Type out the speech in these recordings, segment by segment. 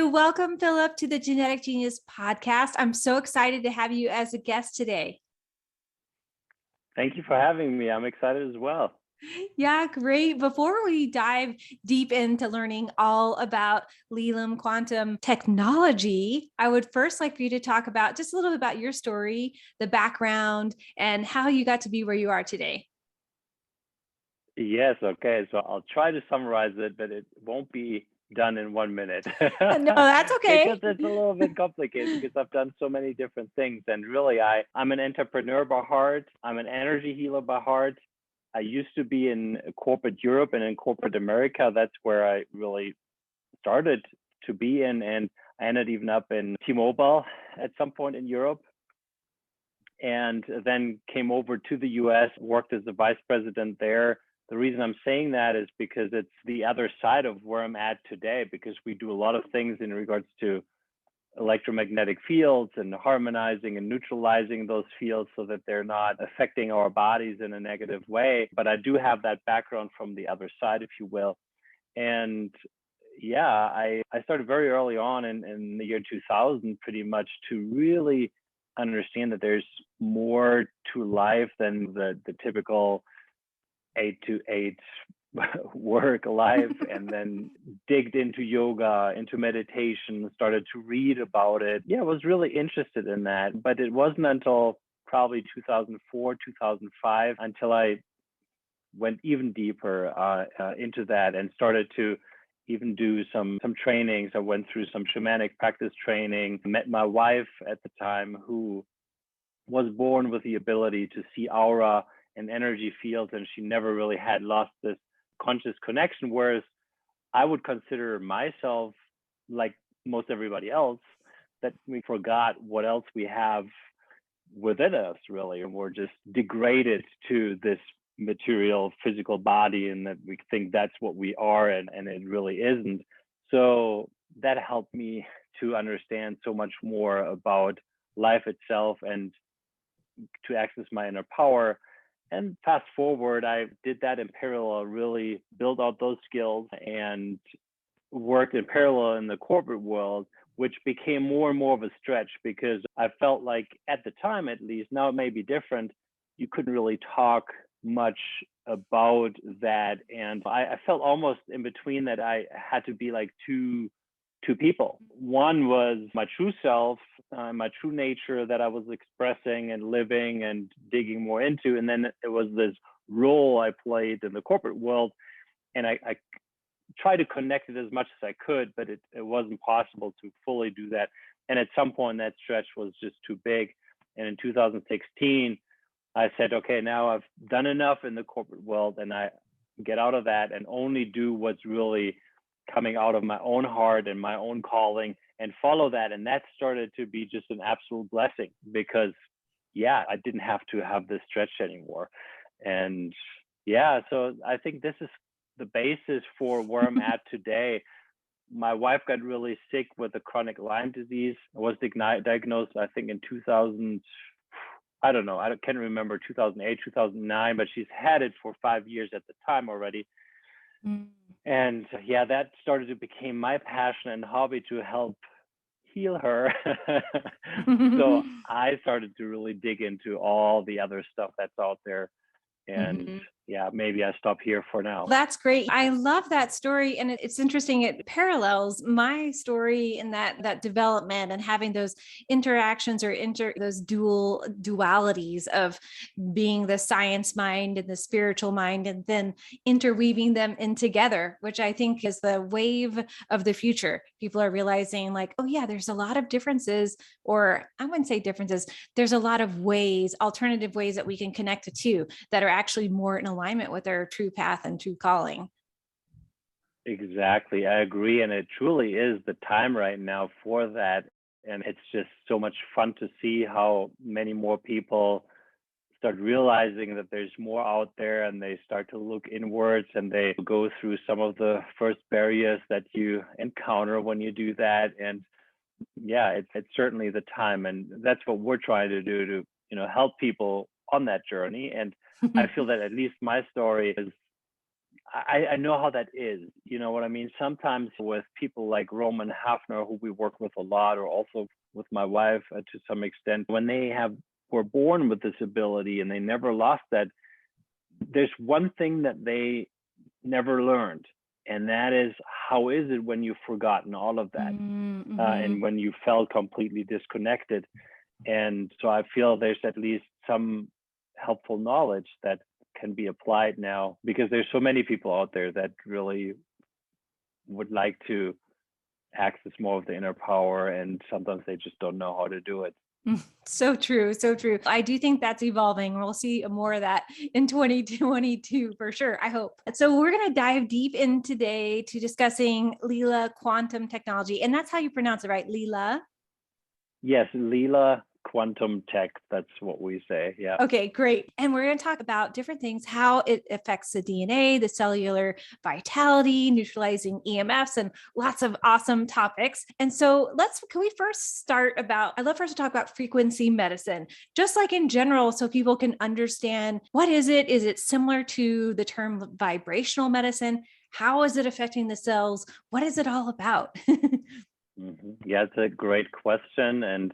So welcome, Philip, to the Genetic Genius podcast. I'm so excited to have you as a guest today. Thank you for having me. I'm excited as well. Yeah, great. Before we dive deep into learning all about Leela Quantum Technology, I would first like for you to talk about just a little bit about your story, the background, and how you got to be where you are today. Yes, okay. So I'll try to summarize it, but it won't be done in 1 minute. No, that's okay. Because it's a little bit complicated because I've done so many different things. And really, I'm an entrepreneur by heart. I'm an energy healer by heart. I used to be in corporate Europe and in corporate America. That's where I really started to be in. And I ended even up in T-Mobile at some point in Europe. And then came over to the US, worked as the vice president there. The reason I'm saying that is because it's the other side of where I'm at today, because we do a lot of things in regards to electromagnetic fields and harmonizing and neutralizing those fields so that they're not affecting our bodies in a negative way. But I do have that background from the other side, if you will. And yeah, I started very early on in the year 2000, pretty much, to really understand that there's more to life than the typical 8 to 8 work life, and then digged into yoga, into meditation, started to read about it. Yeah, I was really interested in that, but it wasn't until probably 2004, 2005 until I went even deeper into that and started to even do some trainings. I went through some shamanic practice training, met my wife at the time, who was born with the ability to see aura and energy fields, and she never really had lost this conscious connection, whereas I would consider myself, like most everybody else, that we forgot what else we have within us, really, and we're just degraded to this material physical body, and that we think that's what we are, and it really isn't. So that helped me to understand so much more about life itself and to access my inner power. And fast forward, I did that in parallel, really build out those skills and worked in parallel in the corporate world, which became more and more of a stretch because I felt like, at the time at least, now it may be different, you couldn't really talk much about that. And I felt almost in between that I had to be like two people. One was my true self, my true nature that I was expressing and living and digging more into. And then it was this role I played in the corporate world. And I tried to connect it as much as I could, but it wasn't possible to fully do that. And at some point, that stretch was just too big. And in 2016, I said, okay, now I've done enough in the corporate world, and I get out of that and only do what's really coming out of my own heart and my own calling, and follow that. And that started to be just an absolute blessing because, yeah, I didn't have to have this stretch anymore. And yeah, so I think this is the basis for where I'm at today. My wife got really sick with a chronic Lyme disease. I was diagnosed, I think, in 2000. I don't know. I can't remember, 2008, 2009, but she's had it for 5 years at the time already. And yeah, that started to become my passion and hobby, to help heal her. So I started to really dig into all the other stuff that's out there. And yeah, maybe I stop here for now. That's great. I love that story. And it's interesting. It parallels my story in that development and having those interactions or those dualities of being the science mind and the spiritual mind, and then interweaving them in together, which I think is the wave of the future. People are realizing, like, oh yeah, there's a lot of differences, or I wouldn't say differences. There's a lot of ways, alternative ways that we can connect the two that are actually more in alignment with our true path and true calling. Exactly. I agree. And it truly is the time right now for that. And it's just so much fun to see how many more people start realizing that there's more out there, and they start to look inwards, and they go through some of the first barriers that you encounter when you do that. And yeah, it's certainly the time. And that's what we're trying to do, to, help people on that journey. And I feel that at least my story is, I know how that is. You know what I mean? Sometimes with people like Roman Hafner, who we work with a lot, or also with my wife to some extent, when they were born with this ability and they never lost that, there's one thing that they never learned, and that is, how is it when you've forgotten all of that, and when you felt completely disconnected. And so I feel there's at least some helpful knowledge that can be applied now, because there's so many people out there that really would like to access more of the inner power, and sometimes they just don't know how to do it. So true. So true. I do think that's evolving. We'll see more of that in 2022 for sure. I hope. So we're going to dive deep in today to discussing Leela Quantum Technology. And that's how you pronounce it, right? Leela? Yes, Leela Quantum Tech. That's what we say. Yeah. Okay, great. And we're going to talk about different things, how it affects the DNA, the cellular vitality, neutralizing EMFs, and lots of awesome topics. And so can we first start about, I'd love for us to talk about frequency medicine, just like in general, so people can understand, what is it? Is it similar to the term vibrational medicine? How is it affecting the cells? What is it all about? Yeah, it's a great question. And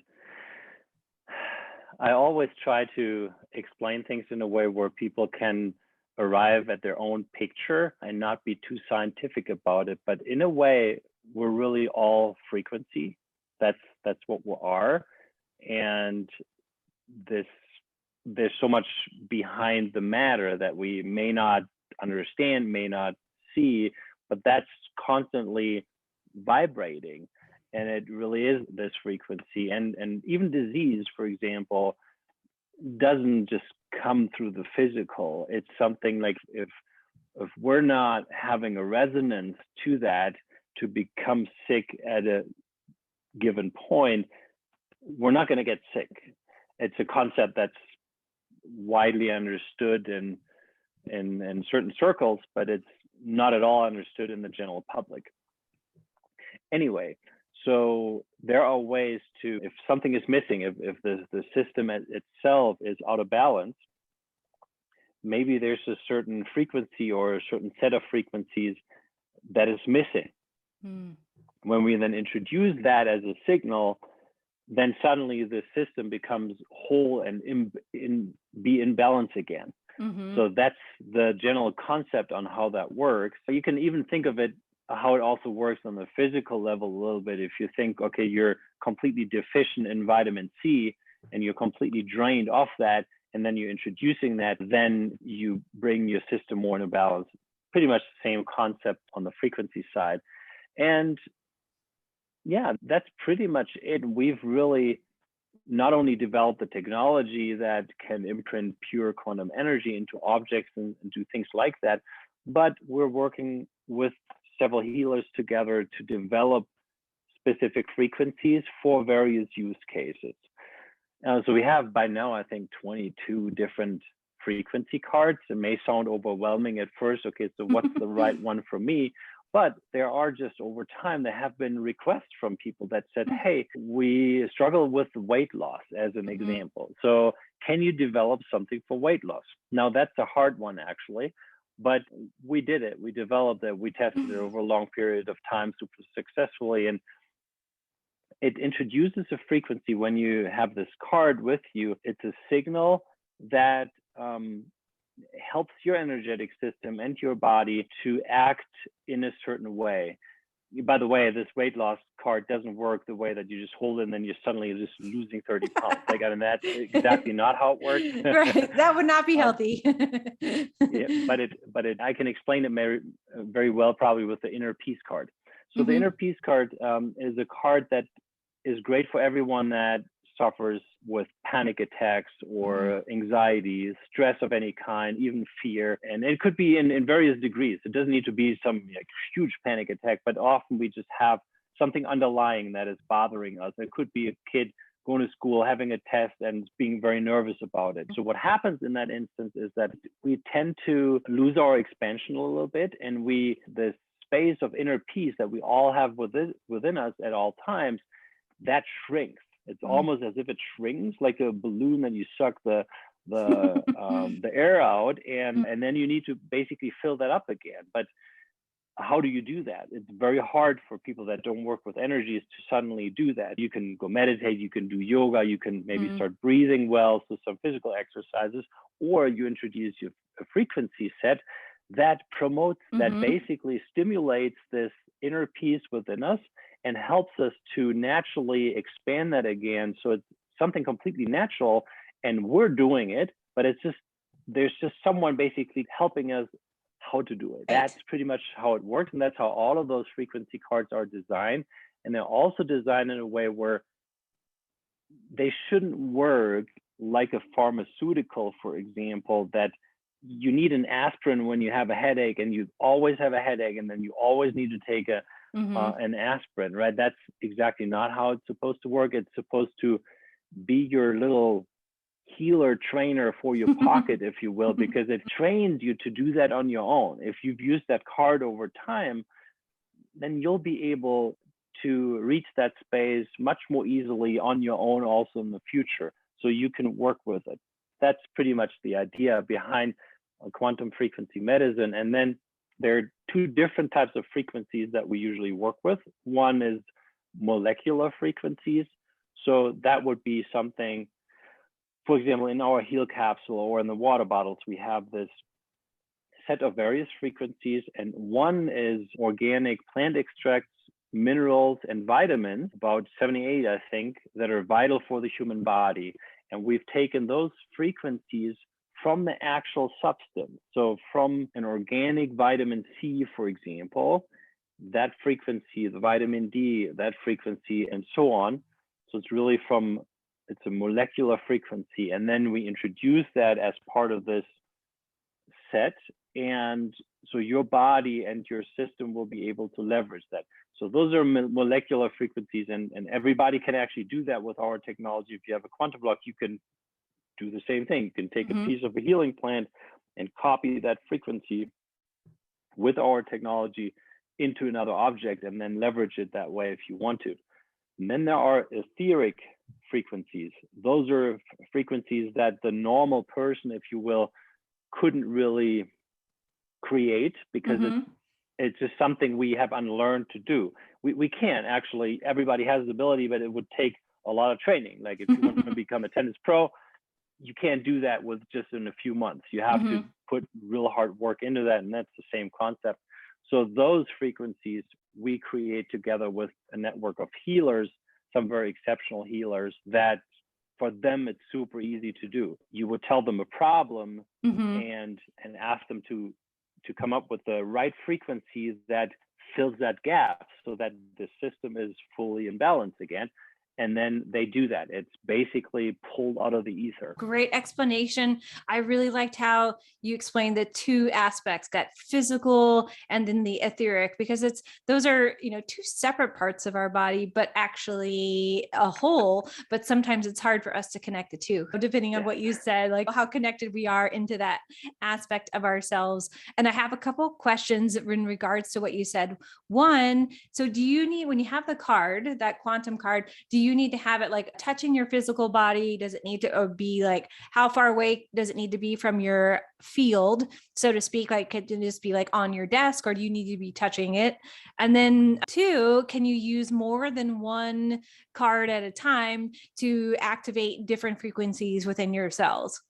I always try to explain things in a way where people can arrive at their own picture and not be too scientific about it. But in a way, we're really all frequency. That's what we are. And there's so much behind the matter that we may not understand, may not see, but that's constantly vibrating. And it really is this frequency. And even disease, for example, doesn't just come through the physical. It's something like, if we're not having a resonance to that to become sick at a given point, we're not going to get sick. It's a concept that's widely understood in certain circles, but it's not at all understood in the general public. Anyway, so there are ways to, if something is missing, if the system itself is out of balance, maybe there's a certain frequency or a certain set of frequencies that is missing. When we then introduce that as a signal, then suddenly the system becomes whole and be in balance again. So that's the general concept on how that works. So you can even think of it, how it also works on the physical level a little bit. If you think, okay, you're completely deficient in vitamin C and you're completely drained off that, and then you're introducing that, then you bring your system more in balance. Pretty much the same concept on the frequency side. And yeah, that's pretty much it. We've really not only developed the technology that can imprint pure quantum energy into objects and do things like that, but we're working with several healers together to develop specific frequencies for various use cases. So we have by now, I think, 22 different frequency cards. It may sound overwhelming at first. Okay, so what's the right one for me? But there are just over time, there have been requests from people that said, hey, we struggle with weight loss as an example. So can you develop something for weight loss? Now that's a hard one actually, but we did it. We developed it. We tested it over a long period of time super successfully. And it introduces a frequency when you have this card with you. It's a signal that helps your energetic system and your body to act in a certain way. By the way, this weight loss card doesn't work the way that you just hold it and then you're suddenly just losing 30 pounds. Like, I mean, that's exactly not how it works. Right. That would not be healthy. Yeah, but I can explain it very well, probably with the inner peace card. So the inner peace card is a card that is great for everyone that suffers with panic attacks or anxiety, stress of any kind, even fear. And it could be in various degrees. It doesn't need to be some huge panic attack, but often we just have something underlying that is bothering us. It could be a kid going to school, having a test and being very nervous about it. So what happens in that instance is that we tend to lose our expansion a little bit, and this space of inner peace that we all have within us at all times, that shrinks. It's almost as if it shrinks, like a balloon, and you suck the the air out, and then you need to basically fill that up again. But how do you do that? It's very hard for people that don't work with energies to suddenly do that. You can go meditate, you can do yoga, you can maybe start breathing well, so some physical exercises, or you introduce a frequency set that promotes, that basically stimulates this inner peace within us and helps us to naturally expand that again. So it's something completely natural, and we're doing it, but there's just someone basically helping us how to do it. That's pretty much how it works. And that's how all of those frequency cards are designed. And they're also designed in a way where they shouldn't work like a pharmaceutical, for example, that you need an aspirin when you have a headache and you always have a headache and then you always need to take an aspirin, right? That's exactly not how it's supposed to work. It's supposed to be your little healer trainer for your pocket, if you will, because it trains you to do that on your own. If you've used that card over time, then you'll be able to reach that space much more easily on your own also in the future. So you can work with it. That's pretty much the idea behind quantum frequency medicine. And then there are two different types of frequencies that we usually work with. One is molecular frequencies. So that would be something, for example, in our Heal capsule or in the water bottles, we have this set of various frequencies, and one is organic plant extracts, minerals, and vitamins, about 78, I think, that are vital for the human body. And we've taken those frequencies from the actual substance. So from an organic vitamin C, for example, that frequency, the vitamin D, that frequency, and so on. So it's really it's a molecular frequency. And then we introduce that as part of this set. And so your body and your system will be able to leverage that. So those are molecular frequencies, and everybody can actually do that with our technology. If you have a quantum block, you can do the same thing. You can take a piece of a healing plant and copy that frequency with our technology into another object and then leverage it that way if you want to. And then there are etheric frequencies. Those are frequencies that the normal person, if you will, couldn't really create because it's just something we have unlearned to do. We can actually, everybody has the ability, but it would take a lot of training. Like if you want to become a tennis pro, you can't do that with just in a few months. You have to put real hard work into that, and that's the same concept. So those frequencies we create together with a network of healers, some very exceptional healers, that for them it's super easy to do. You would tell them a problem and ask them to come up with the right frequencies that fills that gap so that the system is fully in balance again. And then they do that. It's basically pulled out of the ether. Great explanation. I really liked how you explained the two aspects, that physical and then the etheric, because those are, two separate parts of our body, but actually a whole. But sometimes it's hard for us to connect the two, depending on what you said, like how connected we are into that aspect of ourselves. And I have a couple questions in regards to what you said. One, so do you need, when you have the card, that quantum card, do you need to have it like touching your physical body? Does it need to be like, how far away does it need to be from your field, so to speak? Like, could it just be like on your desk, or do you need to be touching it? And then two, can you use more than one card at a time to activate different frequencies within your cells?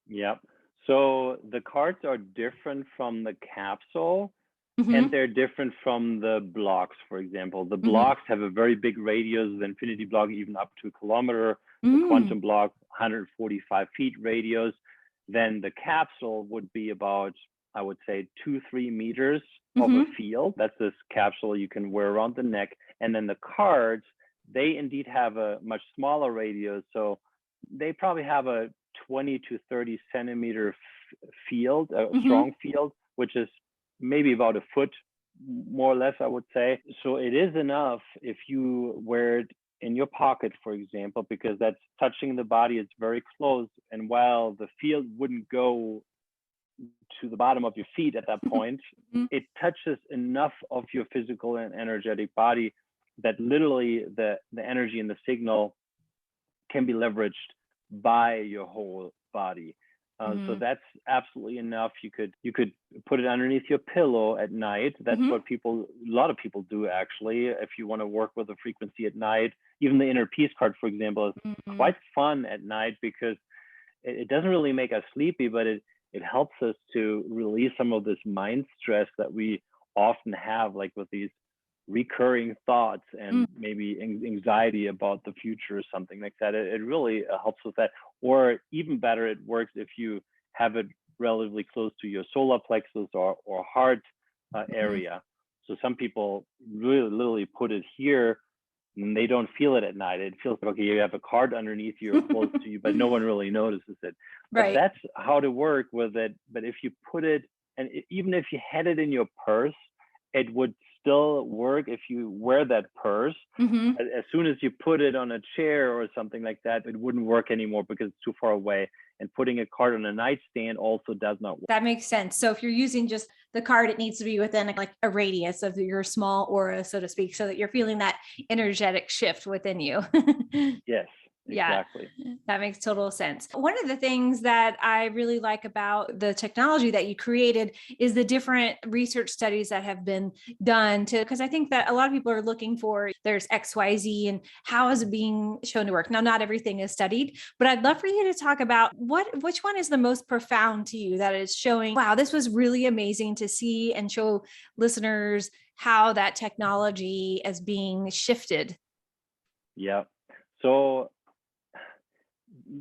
Yep. So the cards are different from the capsule. And they're different from the blocks, for example. The blocks have a very big radius, the infinity block even up to a kilometer, the quantum block 145 feet radius. Then the capsule would be about, I would say, 2-3 meters of a field. That's this capsule you can wear around the neck. And then the cards, they indeed have a much smaller radius. So they probably have a 20 to 30 centimeter field, a strong field, which is maybe about a foot, more or less, I would say. So it is enough if you wear it in your pocket, for example, because that's touching the body, it's very close. And while the field wouldn't go to the bottom of your feet at that point, it touches enough of your physical and energetic body that literally the energy and the signal can be leveraged by your whole body. So that's absolutely enough. You could put it underneath your pillow at night. That's what a lot of people do actually. If you want to work with a frequency at night, even the inner peace card, for example, is quite fun at night because it doesn't really make us sleepy, but it helps us to release some of this mind stress that we often have, like with these recurring thoughts and maybe anxiety about the future or something like that. It really helps with that. Or even better, it works if you have it relatively close to your solar plexus or heart area. So some people really literally put it here and they don't feel it at night. It feels like, okay, you have a card underneath you or close to you, but no one really notices it. But that's how to work with it. But if you put it, and even if you had it in your purse, it would still work if you wear that purse. As soon as you put it on a chair or something like that, it wouldn't work anymore because it's too far away. And putting a card on a nightstand also does not work. That makes sense. So if you're using just the card, it needs to be within like a radius of your small aura, so to speak, so that you're feeling that energetic shift within you. Yes. Exactly. Yeah, that makes total sense. One of the things that I really like about the technology that you created is the different research studies that have been done because I think that a lot of people are looking for there's XYZ and how is it being shown to work. Now, not everything is studied, but I'd love for you to talk about which one is the most profound to you that is showing, wow, this was really amazing to see and show listeners how that technology is being shifted. Yeah. So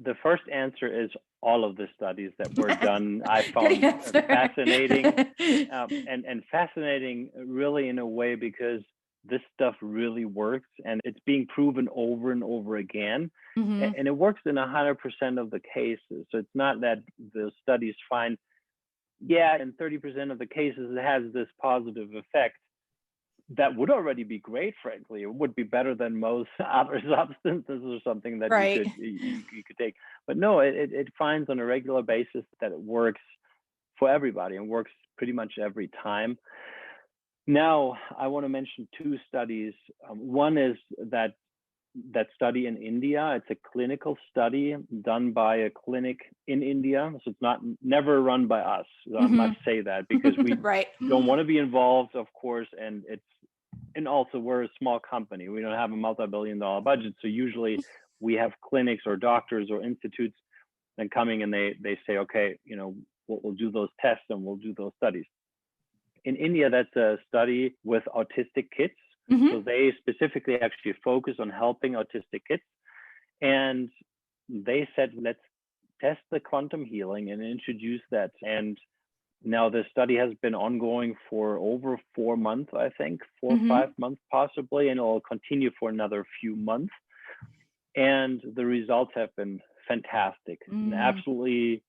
the first answer is all of the studies that were done. I found fascinating and fascinating really in a way because this stuff really works and it's being proven over and over again. And it works in 100% of the cases. So it's not that the studies find, in 30% of the cases it has this positive effect. That would already be great, frankly. It would be better than most other substances or something that you could take. But no, it finds on a regular basis that it works for everybody and works pretty much every time. Now, I want to mention two studies. One is that study in India. It's a clinical study done by a clinic in India. So it's never run by us. So I must say that because we don't want to be involved, of course, and also we're a small company. We don't have a multi-billion-dollar budget. So usually we have clinics or doctors or institutes then coming and they say, okay, we'll do those tests and we'll do those studies. In India, that's a study with autistic kids. So they specifically actually focus on helping autistic kids. And they said, let's test the quantum healing and introduce that. And now the study has been ongoing for over 4 months, I think, 4 or 5 months possibly, and it will continue for another few months. And the results have been fantastic and absolutely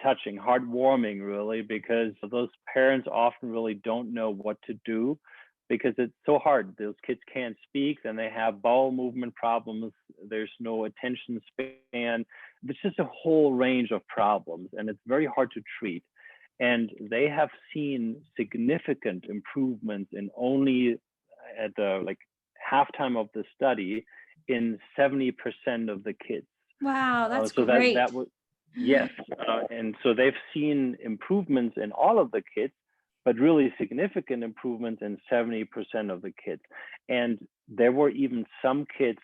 touching, heartwarming, really, because those parents often really don't know what to do because it's so hard. Those kids can't speak, and they have bowel movement problems. There's no attention span. There's just a whole range of problems, and it's very hard to treat. And they have seen significant improvements in only at the halftime of the study in 70% of the kids. Wow, that's so great. That was yes, and so they've seen improvements in all of the kids, but really significant improvements in 70% of the kids. And there were even some kids,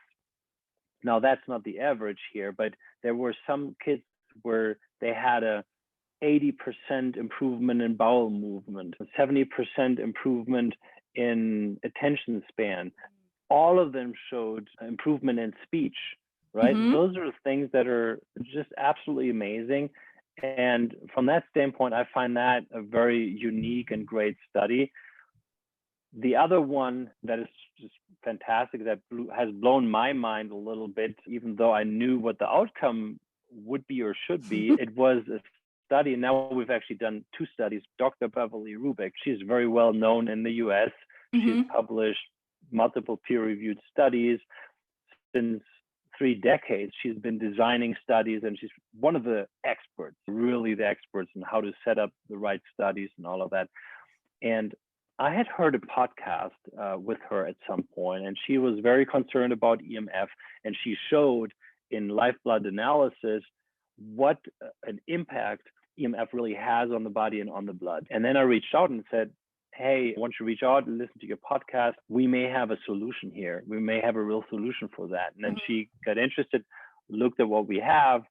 now that's not the average here, but there were some kids where they had a 80% improvement in bowel movement, 70% improvement in attention span. All of them showed improvement in speech, right? Those are things that are just absolutely amazing. And from that standpoint, I find that a very unique and great study. The other one that is just fantastic, that has blown my mind a little bit, even though I knew what the outcome would be or should be, it was a study. And now we've actually done 2 studies. Dr. Beverly Rubik, she's very well known in the US. She's published multiple peer-reviewed studies since 3 decades. She's been designing studies, and she's one of the experts, really the experts in how to set up the right studies and all of that. And I had heard a podcast with her at some point, and she was very concerned about EMF, and she showed in live blood analysis what an impact EMF really has on the body and on the blood. And then I reached out and said, hey, I want you to reach out and listen to your podcast. We may have a solution here. We may have a real solution for that. And then she got interested, looked at what we have,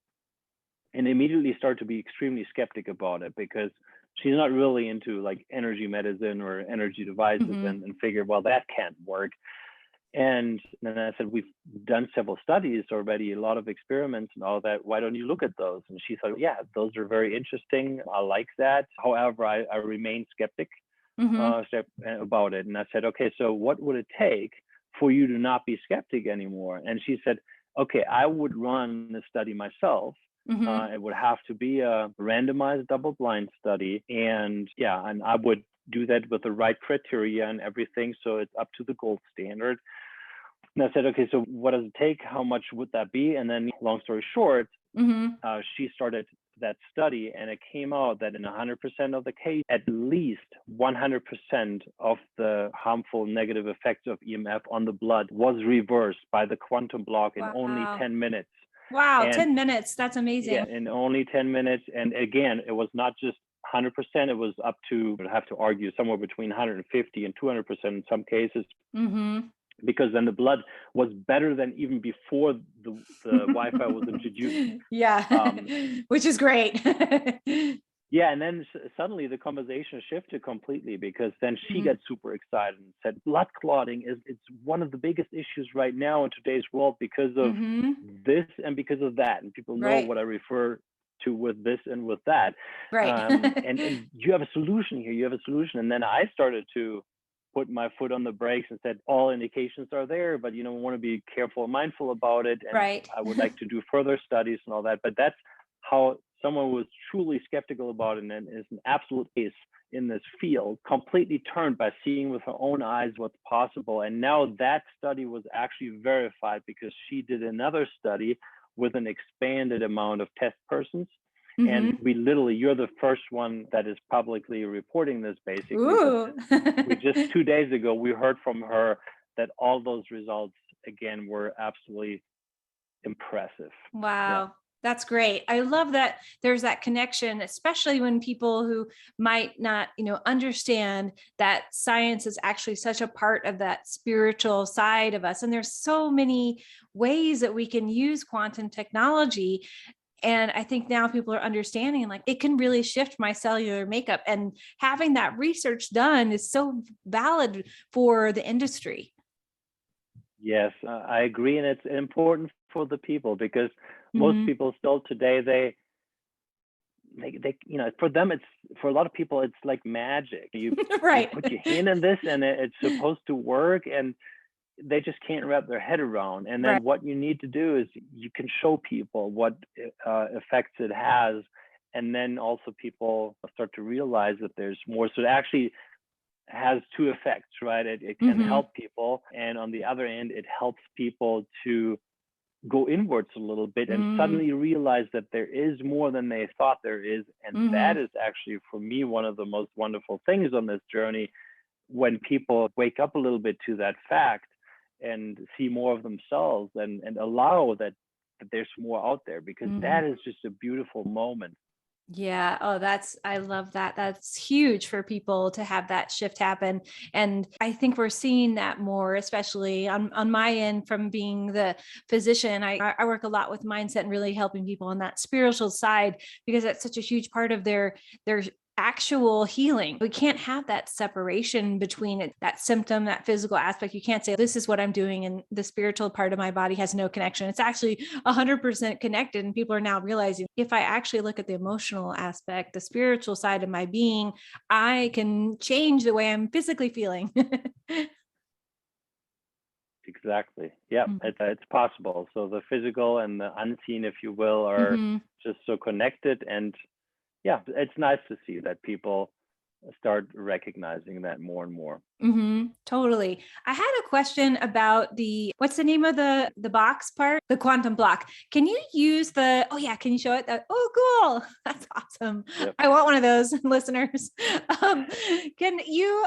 and immediately started to be extremely skeptic about it, because she's not really into like energy medicine or energy devices, and figured, well, that can't work. And then I said, we've done several studies already, a lot of experiments and all that. Why don't you look at those? And she thought, yeah, those are very interesting. I like that. However, I remain skeptic about it. And I said, okay, so what would it take for you to not be skeptic anymore? And she said, okay, I would run the study myself. It would have to be a randomized double-blind study. And yeah, and I would do that with the right criteria and everything. So it's up to the gold standard. And I said, okay, so what does it take? How much would that be? And then long story short, she started that study, and it came out that in 100% of the case, at least 100% of the harmful negative effects of EMF on the blood was reversed by the quantum block in only 10 minutes. Wow, and 10 minutes. That's amazing. Yeah, in only 10 minutes. And again, it was not just 100%, it was up to, I have to argue, somewhere between 150 and 200% in some cases. Because then the blood was better than even before the Wi-Fi was introduced. Yeah, which is great. Yeah, and then suddenly the conversation shifted completely, because then she got super excited and said, blood clotting it's one of the biggest issues right now in today's world because of this and because of that. And people know what I refer to with this and with that. And you have a solution here. You have a solution. And then I started to put my foot on the brakes and said, all indications are there, but we want to be careful and mindful about it. And I would like to do further studies and all that. But that's how someone was truly skeptical about it and is an absolute ace in this field, completely turned by seeing with her own eyes what's possible. And now that study was actually verified, because she did another study with an expanded amount of test persons. And we literally, you're the first one that is publicly reporting this, basically. We just 2 days ago, we heard from her that all those results, again, were absolutely impressive. Wow. Yeah. That's great. I love that there's that connection, especially when people who might not, understand that science is actually such a part of that spiritual side of us. And there's so many ways that we can use quantum technology. And I think now people are understanding, like, it can really shift my cellular makeup, and having that research done is so valid for the industry. Yes, I agree. And it's important for the people, because most people still today, they for them, for a lot of people, it's like magic. You, you put your hand in this and it's supposed to work, and they just can't wrap their head around. And then what you need to do is you can show people what effects it has. And then also people start to realize that there's more. So it actually has two effects, right? It can help people. And on the other end, it helps people to go inwards a little bit and suddenly realize that there is more than they thought there is. And that is actually, for me, one of the most wonderful things on this journey, when people wake up a little bit to that fact and see more of themselves and allow that there's more out there, because that is just a beautiful moment. Yeah. Oh, I love that. That's huge for people to have that shift happen. And I think we're seeing that more, especially on my end, from being the physician. I work a lot with mindset and really helping people on that spiritual side, because that's such a huge part of their actual healing. We can't have that separation between it, that symptom, that physical aspect. You can't say, this is what I'm doing, and the spiritual part of my body has no connection. It's actually 100% connected. And people are now realizing, if I actually look at the emotional aspect, the spiritual side of my being, I can change the way I'm physically feeling. Exactly. Yeah, it's possible. So the physical and the unseen, if you will, are just so connected. And yeah, it's nice to see that people start recognizing that more and more. Totally. I had a question about what's the name of the box part? The quantum block. Can you use oh yeah, can you show it? Oh, cool. That's awesome. Yep. I want one of those, listeners. Can you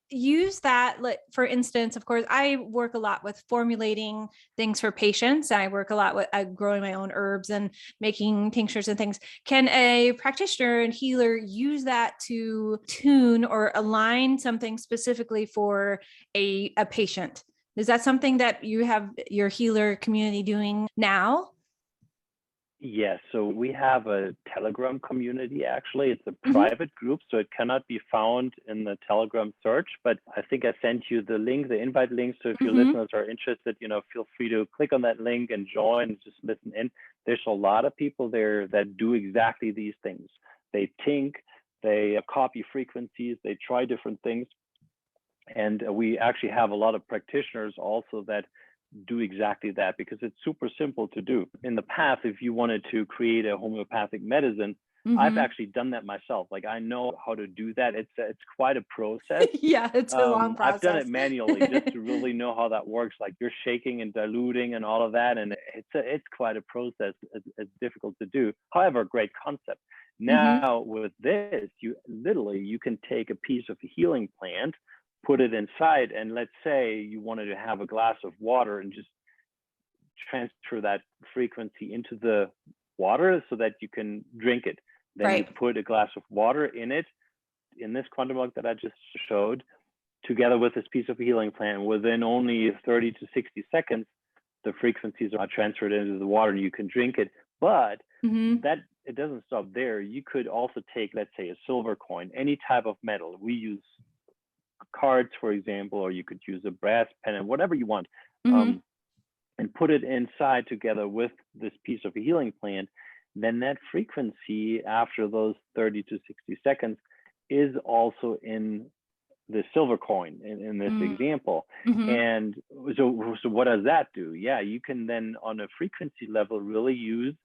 use that? Like, for instance, of course, I work a lot with formulating things for patients. I work a lot with growing my own herbs and making tinctures and things. Can a practitioner and healer use that to tune or align something specifically for a patient? Is that something that you have your healer community doing now? Yes, so we have a Telegram community actually. It's a private group, so it cannot be found in the Telegram search, but I think I sent you the link, the invite link. So if your listeners are interested, feel free to click on that link and join, just listen in. There's a lot of people there that do exactly these things. They think, they copy frequencies, they try different things. And we actually have a lot of practitioners also that do exactly that, because it's super simple to do. In the past, if you wanted to create a homeopathic medicine, I've actually done that myself. Like, I know how to do that. It's quite a process. Yeah, it's a long process. I've done it manually just to really know how that works. Like, you're shaking and diluting and all of that, and it's quite a process. It's difficult to do. However, great concept. Now with this, you can take a piece of a healing plant, put it inside, and let's say you wanted to have a glass of water and just transfer that frequency into the water so that you can drink it. Then you put a glass of water in it, in this quantum block that I just showed, together with this piece of healing plant. Within only 30 to 60 seconds, the frequencies are transferred into the water and you can drink it. But that it doesn't stop there. You could also take, let's say, a silver coin, any type of metal. We use cards, for example, or you could use a brass pen, whatever you want, and put it inside together with this piece of a healing plant. Then that frequency, after those 30 to 60 seconds, is also in the silver coin in this example. And so what does that do? Yeah, you can then on a frequency level really use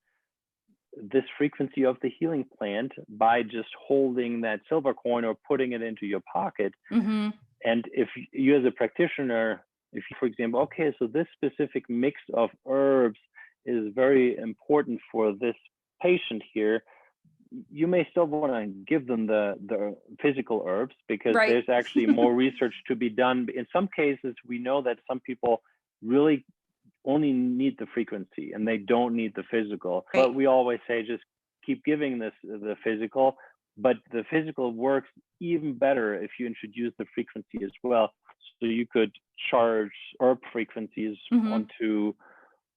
this frequency of the healing plant by just holding that silver coin or putting it into your pocket. And if you as a practitioner, if you, for example, okay, so this specific mix of herbs is very important for this patient here, you may still want to give them the physical herbs, because there's actually more research to be done. In some cases, we know that some people really only need the frequency and they don't need the physical. But we always say just keep giving the physical, but the physical works even better if you introduce the frequency as well. So you could charge herb frequencies onto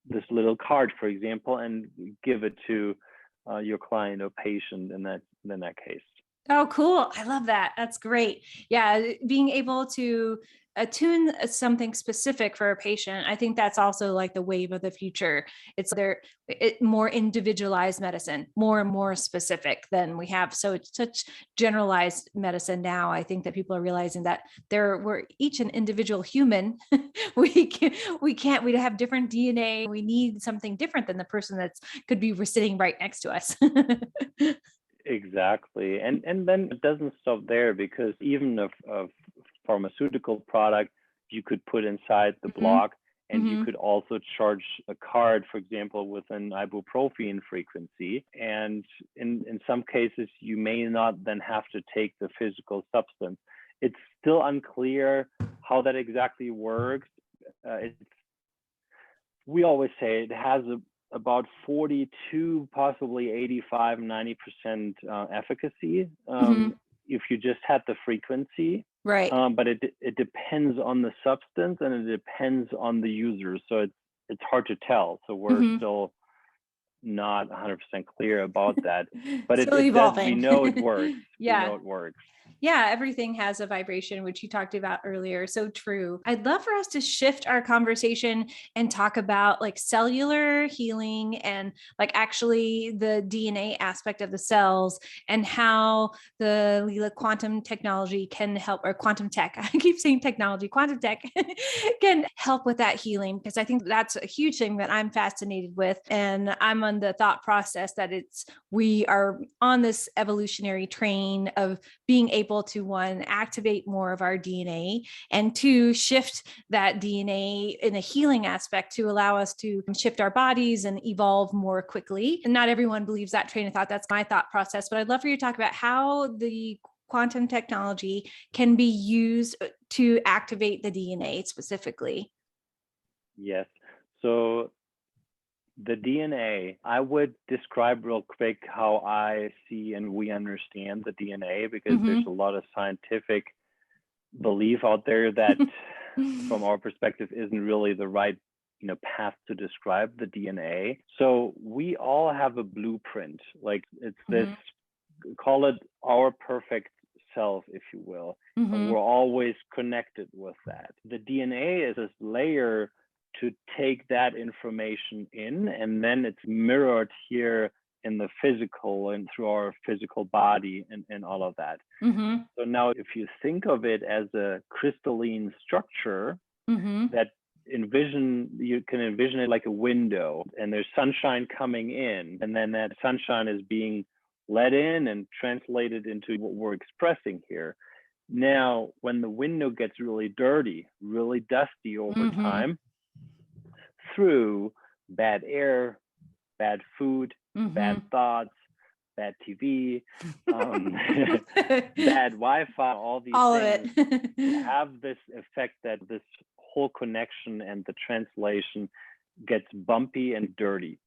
this little card, for example, and give it to your client or patient in that case. Oh, cool. I love that. That's great. Yeah. Being able to attune something specific for a patient. I think that's also like the wave of the future. It's more individualized medicine, more and more specific than we have. So it's such generalized medicine now. I think that people are realizing that we're each an individual human. we have different DNA. We need something different than the person could be sitting right next to us. Exactly. And then it doesn't stop there, because even a pharmaceutical product you could put inside the block, and you could also charge a card, for example, with an ibuprofen frequency. And in some cases, you may not then have to take the physical substance. It's still unclear how that exactly works. We always say it has about 42, possibly 85, 90% efficacy if you just had the frequency. But it depends on the substance and it depends on the user. So it's hard to tell. So we're still not 100% clear about that. But it does, we know it works. Yeah. We know it works. Yeah, everything has a vibration, which you talked about earlier. So true. I'd love for us to shift our conversation and talk about like cellular healing and like actually the DNA aspect of the cells and how the Leela Quantum Technology can help, or quantum tech. I keep saying technology, quantum tech can help with that healing, because I think that's a huge thing that I'm fascinated with. And I'm on the thought process that we are on this evolutionary train of being able to, one, activate more of our DNA, and two, shift that DNA in a healing aspect to allow us to shift our bodies and evolve more quickly. And not everyone believes that train of thought. That's my thought process. But I'd love for you to talk about how the quantum technology can be used to activate the DNA specifically. Yes. So the DNA, I would describe real quick how I see and we understand the DNA, because there's a lot of scientific belief out there that from our perspective isn't really the right path to describe the DNA. So we all have a blueprint, like it's this, call it our perfect self, if you will. And we're always connected with that. The DNA is this layer to take that information in, and then it's mirrored here in the physical and through our physical body and all of that. So now if you think of it as a crystalline structure, that you can envision it like a window, and there's sunshine coming in, and then that sunshine is being let in and translated into what we're expressing here. Now, when the window gets really dirty, really dusty over time, through bad air, bad food, bad thoughts, bad TV, bad Wi-Fi, all these things have this effect that this whole connection and the translation gets bumpy and dirty.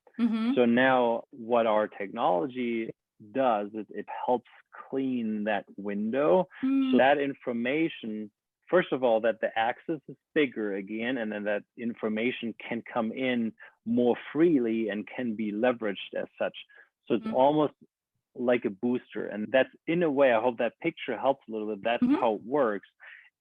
So now what our technology does is it helps clean that window, so that information, first of all, that the axis is bigger again, and then that information can come in more freely and can be leveraged as such. So it's almost like a booster. And that's, in a way, I hope that picture helps a little bit. That's how it works.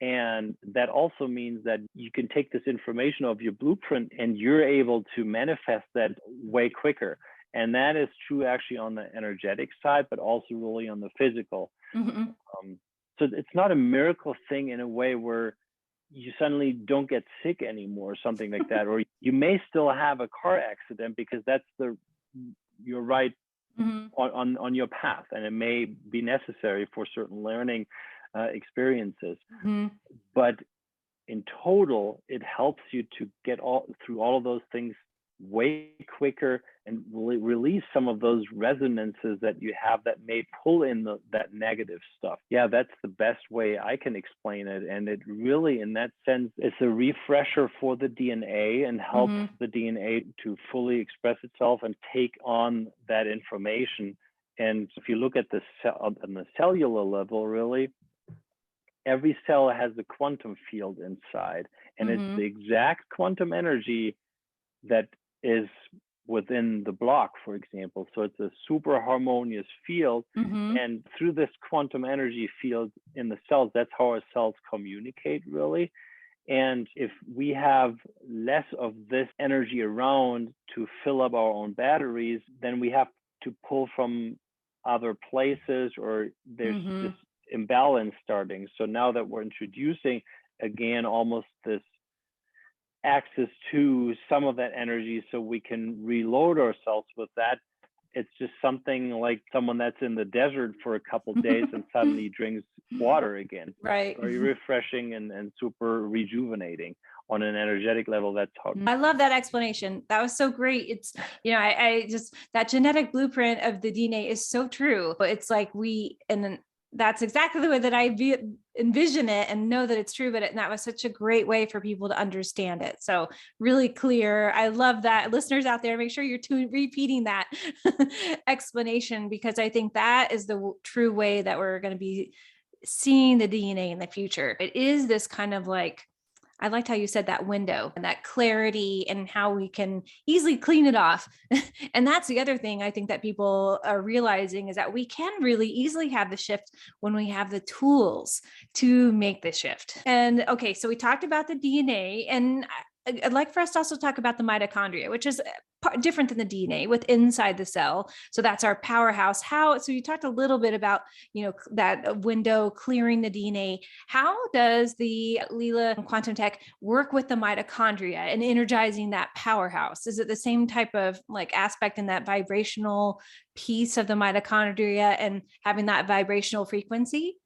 And that also means that you can take this information of your blueprint and you're able to manifest that way quicker. And that is true actually on the energetic side, but also really on the physical. So it's not a miracle thing in a way where you suddenly don't get sick anymore or something like that, or you may still have a car accident because that's you're right on your path, and it may be necessary for certain learning experiences. But in total, it helps you to get through all of those things way quicker and release some of those resonances that you have that may pull in that negative stuff. Yeah, that's the best way I can explain it. And it really, in that sense, it's a refresher for the DNA and helps the DNA to fully express itself and take on that information. And if you look at on the cellular level, really, every cell has a quantum field inside, and it's the exact quantum energy that is within the block, for example. So it's a super harmonious field, and through this quantum energy field in the cells, that's how our cells communicate, really. And if we have less of this energy around to fill up our own batteries, then we have to pull from other places, or there's this imbalance starting. So now that we're introducing again almost this access to some of that energy so we can reload ourselves with that, it's just something like someone that's in the desert for a couple of days and suddenly drinks water again. Right. Very refreshing and super rejuvenating on an energetic level. That's how I love that explanation. That was so great. It's, I just, that genetic blueprint of the DNA is so true. But it's like that's exactly the way that I envision it and know that it's true, but that was such a great way for people to understand it. So really clear. I love that. Listeners out there, make sure you're repeating that explanation, because I think that is the true way that we're going to be seeing the DNA in the future. It is this kind of like, I liked how you said that window and that clarity and how we can easily clean it off. And that's the other thing I think that people are realizing, is that we can really easily have the shift when we have the tools to make the shift. And okay, so we talked about the DNA, and I'd like for us to also talk about the mitochondria, which is different than the DNA with inside the cell. So that's our powerhouse. So you talked a little bit about, that window clearing the DNA. How does the Leela Quantum Tech work with the mitochondria and energizing that powerhouse? Is it the same type of aspect in that vibrational piece of the mitochondria and having that vibrational frequency?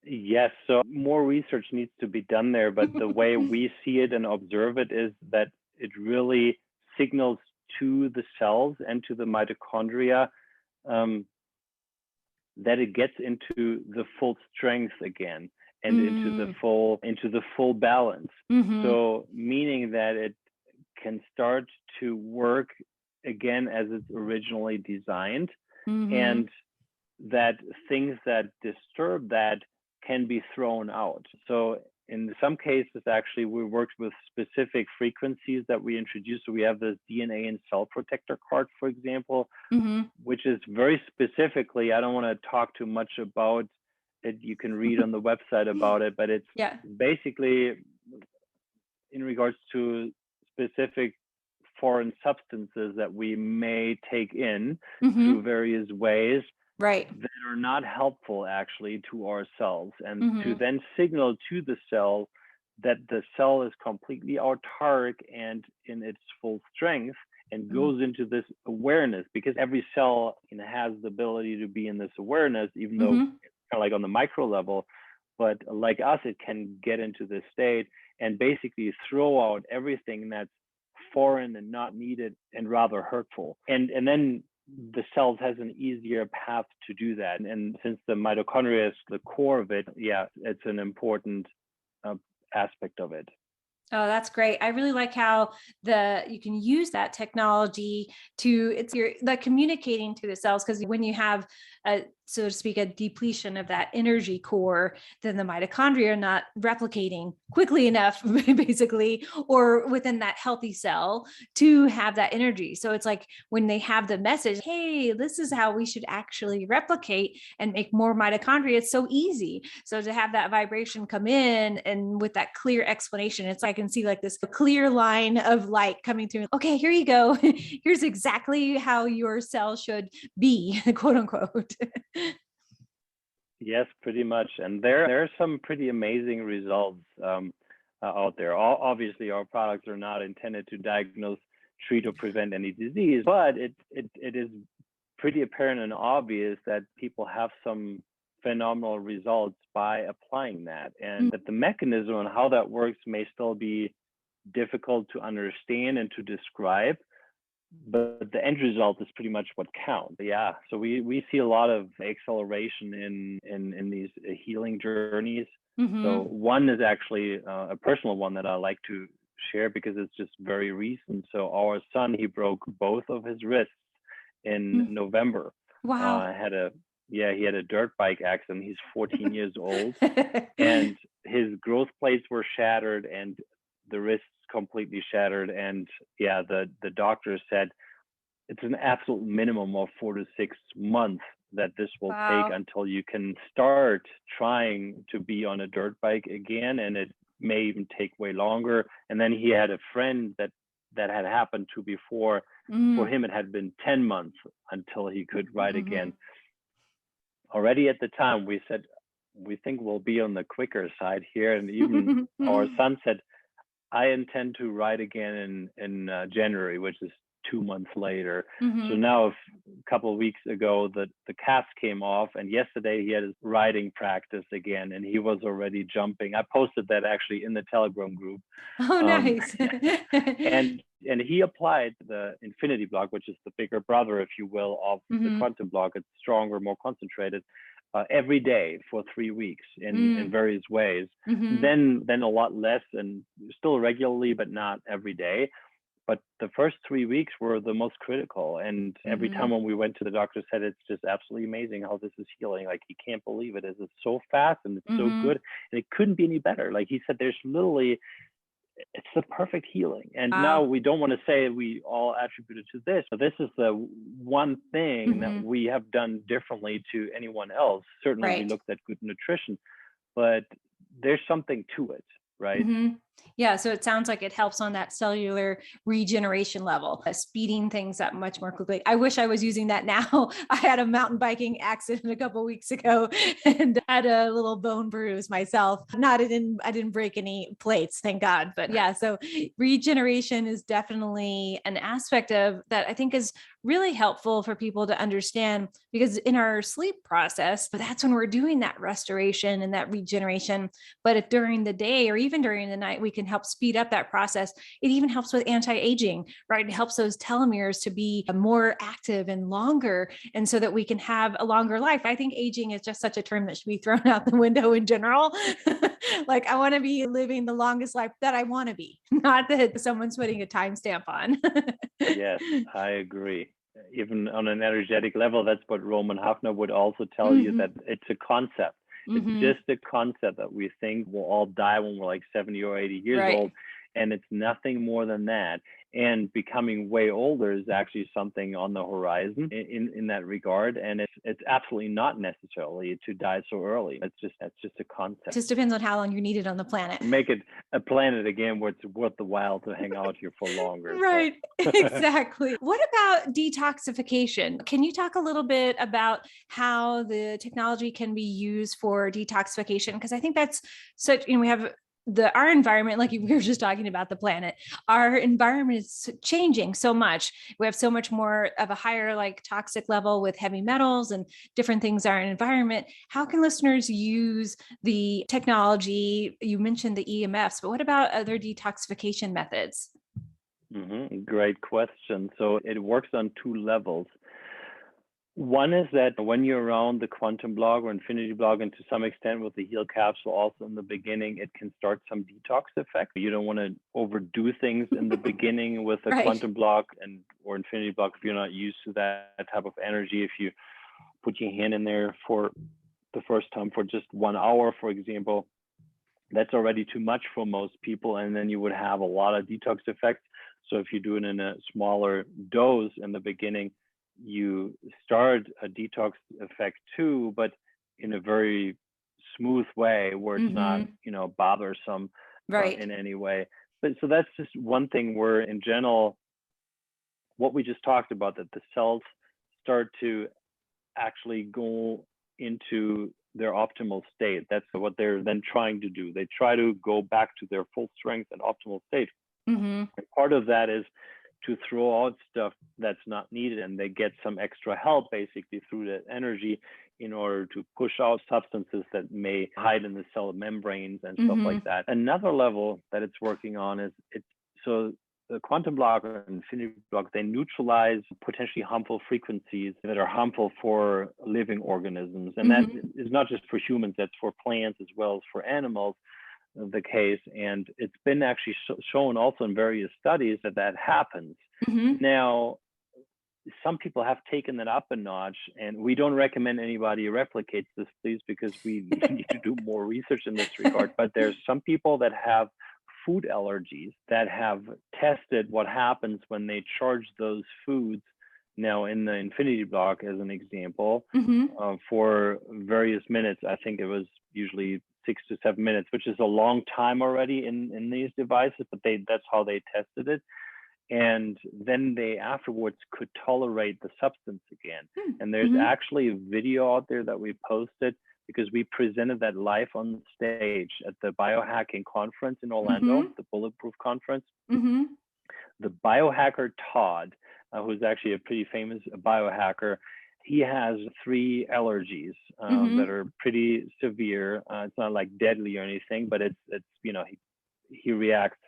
Yes, so more research needs to be done there, but the way we see it and observe it is that it really signals to the cells and to the mitochondria um, that it gets into the full strength again and into the full balance. So meaning that it can start to work again as it's originally designed, and that things that disturb that can be thrown out. So in some cases, actually, we worked with specific frequencies that we introduced. So we have this DNA and cell protector card, for example, which is very specifically, I don't want to talk too much about it. You can read on the website about it, but it's basically in regards to specific foreign substances that we may take in through various ways that are not helpful actually to our cells, and to then signal to the cell that the cell is completely autark and in its full strength and goes into this awareness, because every cell has the ability to be in this awareness, even though kind of like on the micro level, but like us, it can get into this state and basically throw out everything that's foreign and not needed and rather hurtful. And then the cells has an easier path to do that. And since the mitochondria is the core of it, it's an important aspect of it. Oh, that's great. I really like how you can use that technology you're like communicating to the cells, because when you have so to speak, a depletion of that energy core, then the mitochondria are not replicating quickly enough, basically, or within that healthy cell to have that energy. So it's like when they have the message, hey, this is how we should actually replicate and make more mitochondria, it's so easy. So to have that vibration come in and with that clear explanation, it's like I can see like this clear line of light coming through. Okay, here you go. Here's exactly how your cell should be, quote unquote. Yes, pretty much. And there are some pretty amazing results out there. Obviously, our products are not intended to diagnose, treat, or prevent any disease, but it is pretty apparent and obvious that people have some phenomenal results by applying that, and that the mechanism and how that works may still be difficult to understand and to describe, but the end result is pretty much what counts. So we see a lot of acceleration in these healing journeys. So one is actually a personal one that I like to share because it's just very recent. So our son, he broke both of his wrists in November. Wow. He had a dirt bike accident. He's 14 years old, and his growth plates were shattered and the wrists completely shattered. And the doctor said it's an absolute minimum of 4 to 6 months that this will take until you can start trying to be on a dirt bike again, and it may even take way longer. And then he had a friend that had happened to before. For him, it had been 10 months until he could ride again. Already at the time, we said, we think we'll be on the quicker side here. And even our son said, I intend to ride again in January, which is 2 months later. So now a couple of weeks ago, the cast came off, and yesterday he had his riding practice again, and he was already jumping. I posted that actually in the Telegram group. Oh, nice. And he applied the infinity block, which is the bigger brother, if you will, of the quantum block. It's stronger, more concentrated, every day for 3 weeks in various ways. Then a lot less, and still regularly, but not every day. But the first 3 weeks were the most critical. And every time when we went to the doctor, said it's just absolutely amazing how this is healing. Like, he can't believe it. It's so fast and it's so good. And it couldn't be any better. Like he said, there's literally, it's the perfect healing. And now we don't want to say we all attribute it to this, but this is the one thing that we have done differently to anyone else. Certainly we looked at good nutrition, but there's something to it, right? Yeah, so it sounds like it helps on that cellular regeneration level, speeding things up much more quickly. I wish I was using that now. I had a mountain biking accident a couple of weeks ago and had a little bone bruise myself. I didn't break any plates, thank God. But yeah, so regeneration is definitely an aspect of that I think is really helpful for people to understand, because in our sleep process, but that's when we're doing that restoration and that regeneration. But if during the day or even during the night, we can help speed up that process. It even helps with anti-aging, right? It helps those telomeres to be more active and longer, and so that we can have a longer life. I think aging is just such a term that should be thrown out the window in general. Like, I want to be living the longest life that I want to be, not that someone's putting a timestamp on. Yes, I agree. Even on an energetic level, that's what Roman Hafner would also tell you, that it's a concept. It's just a concept that we think we'll all die when we're like 70 or 80 years old. And it's nothing more than that. And becoming way older is actually something on the horizon in that regard. And it's absolutely not necessarily to die so early. That's just a concept. It just depends on how long you're needed on the planet. Make it a planet again where it's worth the while to hang out here for longer. Right, so. Exactly. What about detoxification? Can you talk a little bit about how the technology can be used for detoxification? Because I think that's such, we have our environment, like we were just talking about the planet, our environment is changing so much. We have so much more of a higher like toxic level with heavy metals and different things in our environment. How can listeners use the technology? You mentioned the EMFs, but what about other detoxification methods? Great question. So it works on two levels. One is that when you're around the quantum block or infinity block, and to some extent with the heal capsule also in the beginning, it can start some detox effect. You don't want to overdo things in the beginning with a quantum block or infinity block if you're not used to that type of energy. If you put your hand in there for the first time for just 1 hour, for example, that's already too much for most people, and then you would have a lot of detox effects. So if you do it in a smaller dose in the beginning, you start a detox effect too, but in a very smooth way where it's not, bothersome in any way. But so that's just one thing where in general, what we just talked about, that the cells start to actually go into their optimal state. That's what they're then trying to do. They try to go back to their full strength and optimal state. And part of that is to throw out stuff that's not needed, and they get some extra help basically through that energy in order to push out substances that may hide in the cell membranes and stuff like that. Another level that it's working on is so the quantum block or infinity block, they neutralize potentially harmful frequencies that are harmful for living organisms. And that is not just for humans, that's for plants as well as for animals, the case. And it's been actually shown also in various studies that happens. Now, some people have taken that up a notch, and we don't recommend anybody replicates this, please, because we need to do more research in this regard. But there's some people that have food allergies that have tested what happens when they charge those foods now in the infinity block, as an example, for various minutes. I think it was usually 6 to 7 minutes, which is a long time already in these devices, but that's how they tested it. And then they afterwards could tolerate the substance again. And there's actually a video out there that we posted, because we presented that live on stage at the biohacking conference in Orlando, the Bulletproof conference. The biohacker Todd, who's actually a pretty famous biohacker, he has 3 allergies that are pretty severe. It's not like deadly or anything, but it's he reacts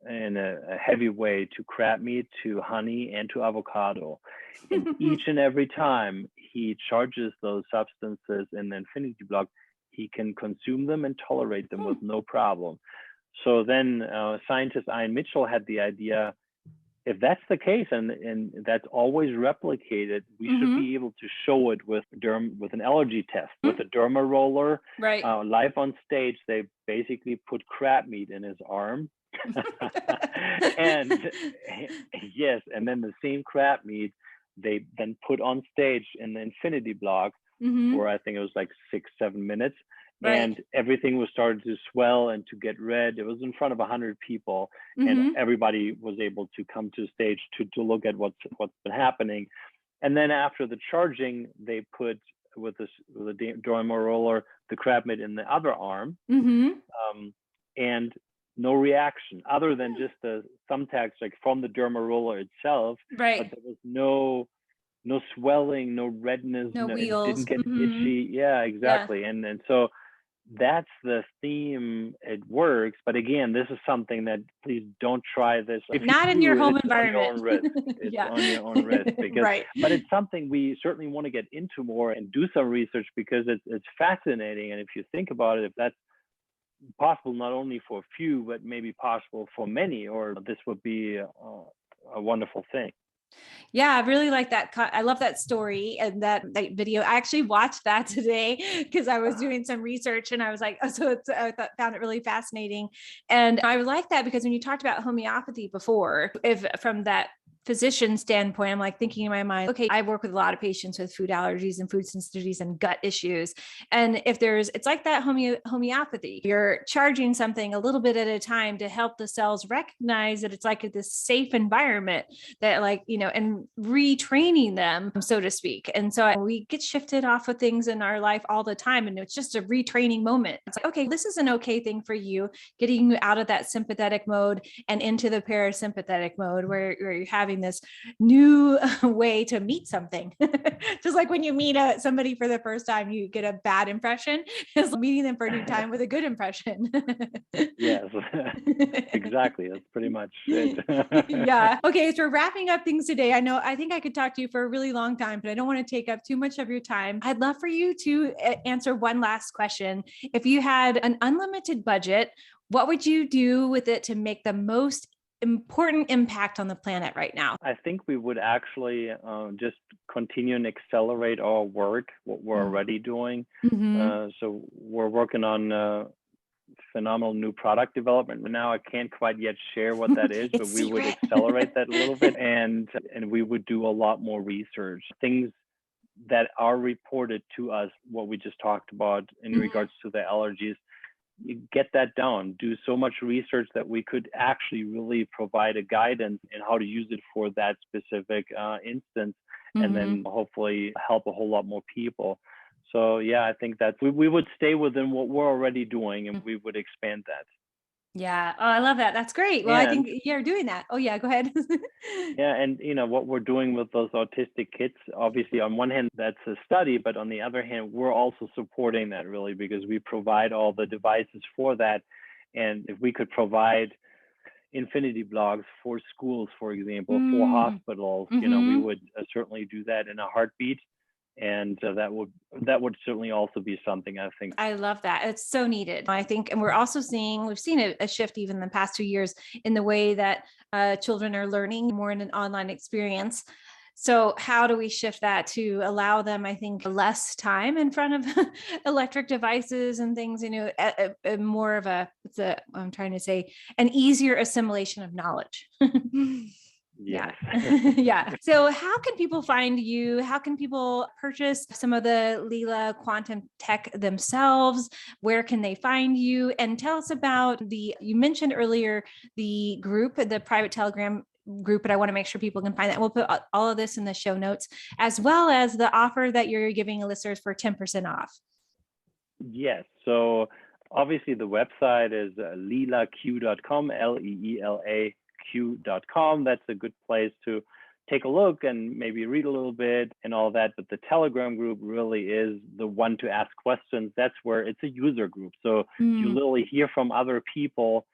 in a heavy way to crab meat, to honey, and to avocado. And each and every time he charges those substances in the infinity block, he can consume them and tolerate them with no problem. So then scientist Ian Mitchell had the idea, if that's the case and that's always replicated, we should be able to show it with an allergy test, with a derma roller. Live on stage, they basically put crab meat in his arm. And yes, and then the same crab meat they then put on stage in the infinity block for I think it was like 6-7 minutes, And everything was starting to swell and to get red. It was in front of 100 people, and everybody was able to come to the stage to look at what's been happening. And then after the charging, they put with a derma roller the crab meat in the other arm, and no reaction other than just the thumbtacks, like from the derma roller itself. Right. But there was no swelling, no redness, no it wheels. didn't get itchy. Yeah, exactly. Yeah. And so that's the theme. It works. But again, this is something that please don't try this. Not in your home environment. On your own risk. It's on your own risk. Because, but it's something we certainly want to get into more and do some research, because it's fascinating. And if you think about it, if that's possible not only for a few, but maybe possible for many, or this would be a wonderful thing. Yeah, I really like that. I love that story and that video. I actually watched that today because I was doing some research, and I was like, found it really fascinating. And I like that because when you talked about homeopathy before, if from that physician standpoint, I'm like thinking in my mind, okay, I work with a lot of patients with food allergies and food sensitivities and gut issues. And if it's like that homeopathy, you're charging something a little bit at a time to help the cells recognize that it's like this safe environment that and retraining them, so to speak. And so we get shifted off of things in our life all the time. And it's just a retraining moment. It's like, okay, this is an okay thing for you, getting you out of that sympathetic mode and into the parasympathetic mode where you're having this new way to meet something. Just like when you meet somebody for the first time, you get a bad impression. It's like meeting them for a new time with a good impression. Yes, exactly. That's pretty much it. Yeah. Okay. So we're wrapping up things today. I think I could talk to you for a really long time, but I don't want to take up too much of your time. I'd love for you to answer one last question. If you had an unlimited budget, what would you do with it to make the most important impact on the planet right now? I think we would actually just continue and accelerate our work, what we're already doing. So we're working on phenomenal new product development now. I can't quite yet share what that is, but we would accelerate that a little bit, and we would do a lot more research, things that are reported to us, what we just talked about in regards to the allergies. You get that down, do so much research that we could actually really provide a guidance in how to use it for that specific instance, and then hopefully help a whole lot more people. So yeah, I think that we would stay within what we're already doing, and we would expand that. Yeah. Oh, I love that. That's great. Well, I think you're doing that. Oh yeah, go ahead. Yeah. And what we're doing with those autistic kids, obviously on one hand, that's a study, but on the other hand, we're also supporting that really, because we provide all the devices for that. And if we could provide infinity blogs for schools, for example, for hospitals, we would certainly do that in a heartbeat. And that would certainly also be something, I think. I love that. It's so needed, I think. And we've seen a shift even in the past 2 years in the way that children are learning more in an online experience. So how do we shift that to allow them, I think, less time in front of electric devices and things, more of I'm trying to say, an easier assimilation of knowledge. Yeah. Yeah. So how can people find you? How can people purchase some of the Leela Quantum Tech themselves? Where can they find you? And tell us about you mentioned earlier, the group, the private Telegram group, but I want to make sure people can find that. We'll put all of this in the show notes, as well as the offer that you're giving listeners for 10% off. Yes. So obviously the website is leelaq.com, LEELAQ.com. That's a good place to take a look and maybe read a little bit and all that. But the Telegram group really is the one to ask questions. That's where it's a user group. So you literally hear from other people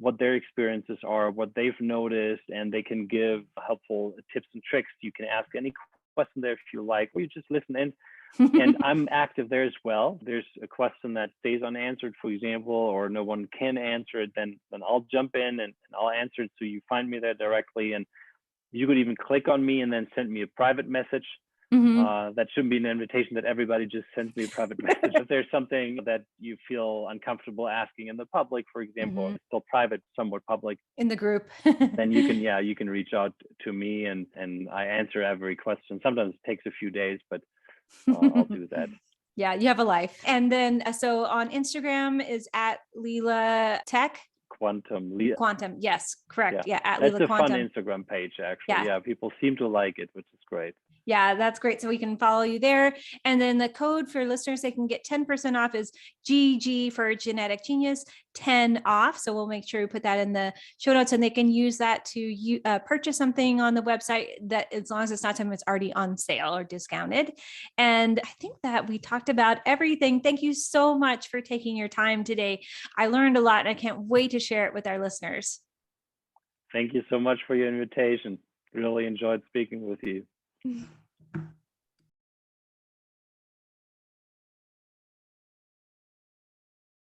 what their experiences are, what they've noticed, and they can give helpful tips and tricks. You can ask any question there if you like, or you just listen in. And I'm active there as well. There's a question that stays unanswered, for example, or no one can answer it, then I'll jump in and I'll answer it. So you find me there directly, and you could even click on me and then send me a private message. That shouldn't be an invitation that everybody just sends me a private message. If there's something that you feel uncomfortable asking in the public, for example, it's still private, somewhat public in the group, then you can reach out to me, and I answer every question. Sometimes it takes a few days, but I'll do that. Yeah, you have a life. And then, so on Instagram is at Leela Tech. Quantum. Yes, correct. Yeah, at that's Leela a fun Quantum. Instagram page, actually. Yeah, people seem to like it, which is great. Yeah, that's great. So we can follow you there. And then the code for listeners, they can get 10% off is GG for Genetic Genius, 10 off. So we'll make sure we put that in the show notes, and they can use that to purchase something on the website, that as long as it's not something that's already on sale or discounted. And I think that we talked about everything. Thank you so much for taking your time today. I learned a lot, and I can't wait to share it with our listeners. Thank you so much for your invitation. Really enjoyed speaking with you.